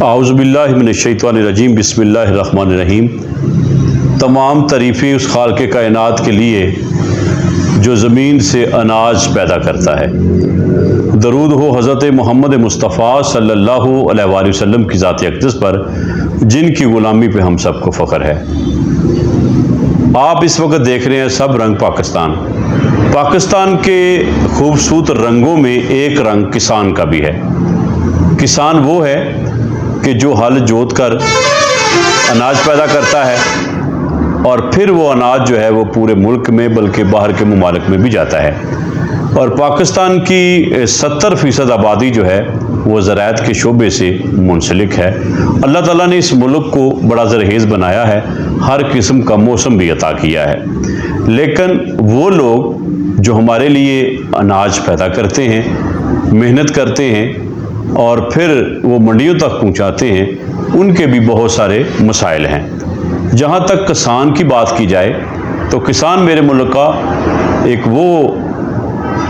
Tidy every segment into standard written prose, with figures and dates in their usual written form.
आऊज़ुबिल्लाहि मिनश्शैतानिर्रजीम बिस्मिल्लाहिर्रहमानिर्रहीम। तमाम तारीफ़ें उस खालिक़े कायनात के लिए जो ज़मीन से अनाज पैदा करता है। दरूद हो हज़रत मोहम्मद मुस्तफ़ा सल्लल्लाहु अलैहि वसल्लम की ज़ात अक़दस पर, जिनकी ग़ुलामी पे हम सबको फ़ख्र है। आप इस वक्त देख रहे हैं सब रंग पाकिस्तान। पाकिस्तान के खूबसूरत रंगों में एक रंग किसान का भी है। किसान वो है कि जो हल जोत कर अनाज पैदा करता है और फिर वो अनाज जो है वो पूरे मुल्क में बल्कि बाहर के ममालिक में भी जाता है। और पाकिस्तान की 70% आबादी जो है वो ज़राअत के शोबे से मुंसलिक है। अल्लाह ताला ने इस मुल्क को बड़ा ज़रखेज़ बनाया है, हर किस्म का मौसम भी अता किया है। लेकिन वो लोग जो हमारे लिए अनाज पैदा करते हैं, मेहनत करते हैं और फिर वो मंडियों तक पहुंचाते हैं, उनके भी बहुत सारे मसाइल हैं। जहां तक किसान की बात की जाए तो किसान मेरे मुल्क का एक वो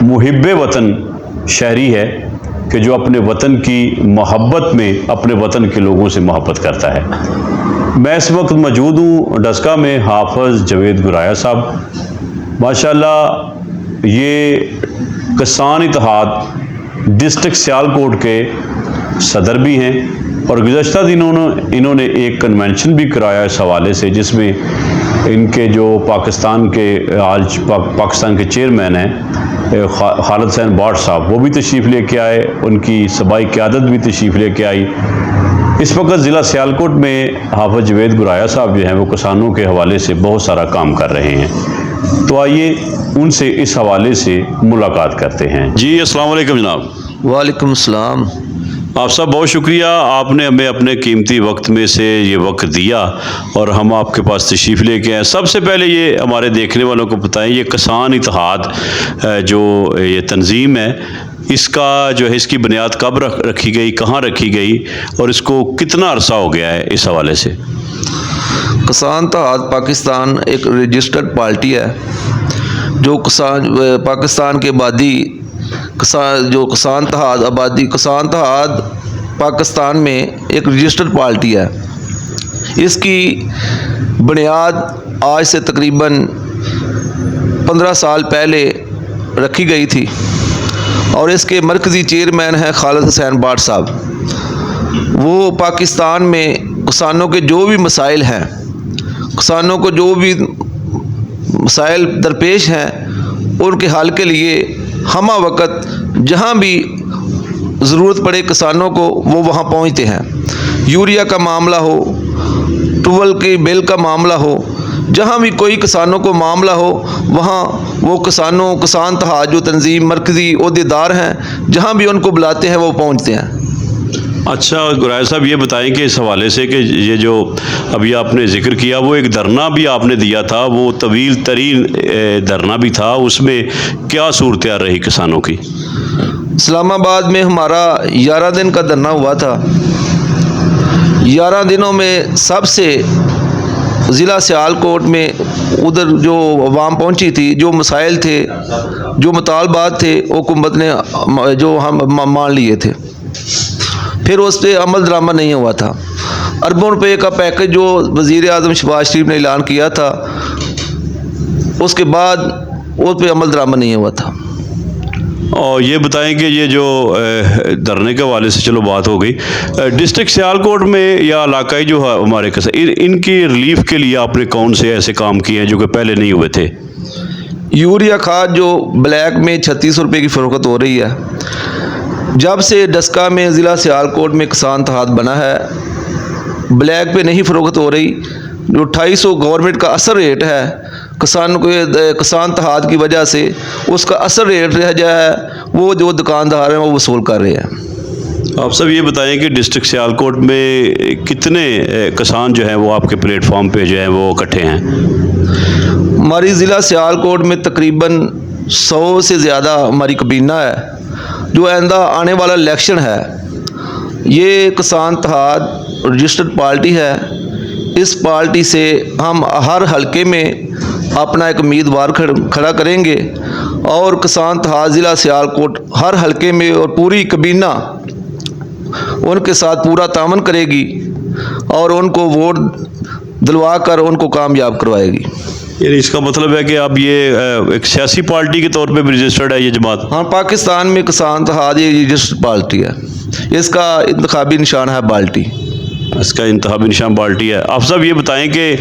मुहिब्बे वतन शहरी है कि जो अपने वतन की मोहब्बत में अपने वतन के लोगों से मोहब्बत करता है। मैं इस वक्त मौजूद हूँ डस्का में हाफ़िज़ जवेद गुराया साहब। माशाल्लाह ये किसान इत्तेहाद डिस्ट्रिक्ट सियालकोट के सदर भी हैं और गुज़श्ता दिनों इन्होंने एक कन्वेंशन भी कराया इस हवाले से, जिसमें इनके जो पाकिस्तान के आज पाकिस्तान के चेयरमैन हैं खालिद हुसैन बाट साहब, वो भी तशरीफ़ लेके आए, उनकी सबाई क़यादत भी तशरीफ़ लेके आई। इस वक्त ज़िला सियालकोट में हाफ़िज़ जवेद गुराया साहब जो हैं वो किसानों के हवाले से बहुत सारा काम कर रहे हैं। तो आइए उनसे इस हवाले से मुलाकात करते हैं। जी अस्सलाम वालेकुम जनाब। वालेकुम सलाम। आप सब बहुत शुक्रिया, आपने हमें अपने कीमती वक्त में से ये वक्त दिया और हम आपके पास तशरीफ़ लेके आए। सबसे पहले ये हमारे देखने वालों को बताएं, ये किसान इत्तेहाद जो ये तंजीम है, इसका जो है इसकी बुनियाद कब रखी गई, कहाँ रखी गई और इसको कितना अरसा हो गया है, इस हवाले से। किसान इत्तेहाद पाकिस्तान एक रजिस्टर्ड पार्टी है जो पाकिस्तान के आबादी किसान इत्तेहाद पाकिस्तान में एक रजिस्टर्ड पार्टी है। इसकी बुनियाद आज से तकरीबन 15 साल पहले रखी गई थी और इसके मरकज़ी चेयरमैन हैं खालिद हुसैन बाट साहब। वो पाकिस्तान में किसानों के जो भी मसाइल हैं, किसानों को जो भी मसाइल दरपेश हैं, उनके हल के लिए हमा वक्त जहाँ भी ज़रूरत पड़े किसानों को वो वहाँ पहुँचते हैं। यूरिया का मामला हो, ट्यूबवेल के बिल का मामला हो, जहाँ भी कोई किसानों को मामला हो वहाँ वो किसान इत्तेहाद जो तंजीम मरकज़ी ओहदेदार हैं, जहाँ भी उनको बुलाते हैं वो पहुँचते हैं। अच्छा गुराया साहब, ये बताएं कि इस हवाले से कि ये जो अभी आपने ज़िक्र किया, वो एक धरना भी आपने दिया था, वो तवील तरीन धरना भी था, उसमें क्या सूरत रही किसानों की। इस्लामाबाद में हमारा 11 दिन का धरना हुआ था। 11 दिनों में सबसे ज़िला सियालकोट में उधर जो अवाम पहुंची थी, जो मसाइल थे, जो मुतालबात थे, हुकूमत ने जो हम मान लिए थे, फिर उस पर अमल दरामद नहीं हुआ था। अरबों रुपये का पैकेज जो वज़ीर आज़म शहबाज शरीफ ने ऐलान किया था, उसके बाद उस पर अमल दरामद नहीं हुआ था। और ये बताएं कि ये जो धरने के हवाले से चलो बात हो गई, डिस्ट्रिक्ट सियालकोट में या इलाकाई जो है हमारे इनकी रिलीफ के लिए आपने कौन से ऐसे काम किए हैं जो कि पहले नहीं हुए थे। यूरिया खाद जो ब्लैक में 36 रुपये की फ़रोख्त हो रही है, जब से डस्का में ज़िला सियालकोट में किसान इत्तेहाद बना है, ब्लैक पे नहीं फ़रोख्त हो रही। जो 250 गवर्नमेंट का असर रेट है किसान इत्तेहाद की वजह से, उसका असर रेट रह जाए वो जो दुकानदार हैं वो वसूल कर रहे हैं। आप सब ये बताएं कि डिस्ट्रिक्ट सियालकोट में कितने किसान जो हैं वो आपके प्लेटफॉर्म पे जो हैं वो इकट्ठे हैं। हमारी ज़िला सियालकोट में तकरीबन 100 से ज़्यादा हमारी कबीना है। जो आइंदा आने वाला इलेक्शन है, ये किसान इत्तेहाद रजिस्टर्ड पार्टी है। इस पार्टी से हम हर हलके में अपना एक उम्मीदवार खड़ा करेंगे और किसान इत्तेहाद ज़िला सियालकोट हर हलके में और पूरी कबीना उनके साथ पूरा तामन करेगी और उनको वोट दिलवा कर उनको कामयाब करवाएगी। यानी इसका मतलब है कि अब ये एक सियासी पार्टी के तौर पे भी रजिस्टर्ड है ये जमात? हाँ, पाकिस्तान में किसान इत्तेहाद ये रजिस्टर्ड पार्टी है। इसका इंतखाबी निशान है बाल्टी। इसका इंतखाबी निशान बाल्टी है। आप सब ये बताएं कि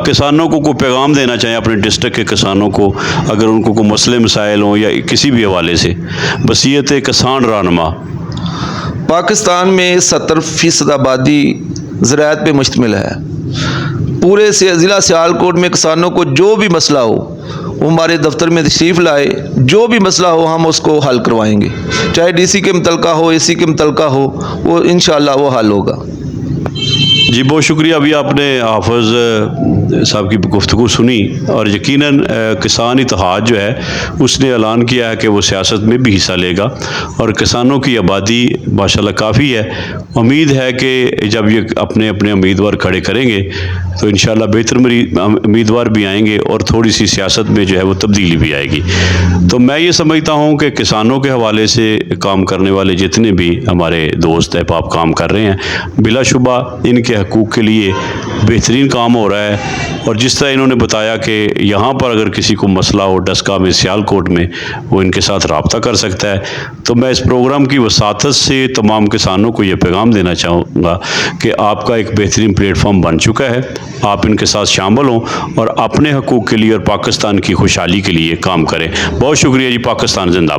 किसानों को कोई पैगाम देना चाहें अपने डिस्ट्रिक्ट के किसानों को, अगर उनको कोई मसले मसाइल हों या किसी भी हवाले से। वसीयत किसान रहनुमा। पाकिस्तान में 70% आबादी ज़राअत पे मुश्तमिल है। पूरे से ज़िला सियालकोट में किसानों को जो भी मसला हो वो हमारे दफ्तर में तशरीफ़ लाए, जो भी मसला हो हम उसको हल करवाएंगे, चाहे डीसी के मुतलका हो, एसी के मुतलका हो, वो इंशाअल्लाह वो हल होगा। जी बहुत शुक्रिया। अभी आपने हाफ़िज़ साहब की गुफ्तगू सुनी और यकीनन किसान इत्तेहाद जो है उसने ऐलान किया है कि वो सियासत में भी हिस्सा लेगा और किसानों की आबादी माशाल्लाह काफ़ी है। उम्मीद है कि जब ये अपने अपने उम्मीदवार खड़े करेंगे तो इंशाल्लाह बेहतर उम्मीदवार भी आएंगे और थोड़ी सी सियासत में जो है वो तब्दीली भी आएगी। तो मैं ये समझता हूँ कि किसानों के हवाले से काम करने वाले जितने भी हमारे दोस्त अहबाब काम कर रहे हैं, बिलाशुबा इनके हकूक़ के लिए बेहतरीन काम हो रहा है। और जिस तरह इन्होंने बताया कि यहाँ पर अगर किसी को मसला हो डस्का में, सियालकोट में, वो इनके साथ रब्ता कर सकता है। तो मैं इस प्रोग्राम की वसातत से तमाम किसानों को ये पैगाम देना चाहूँगा कि आपका एक बेहतरीन प्लेटफॉर्म बन चुका है, आप इनके साथ शामिल हों और अपने हकूक़ के लिए और पाकिस्तान की खुशहाली के लिए काम करें। बहुत शुक्रिया जी। पाकिस्तान जिंदाबाद।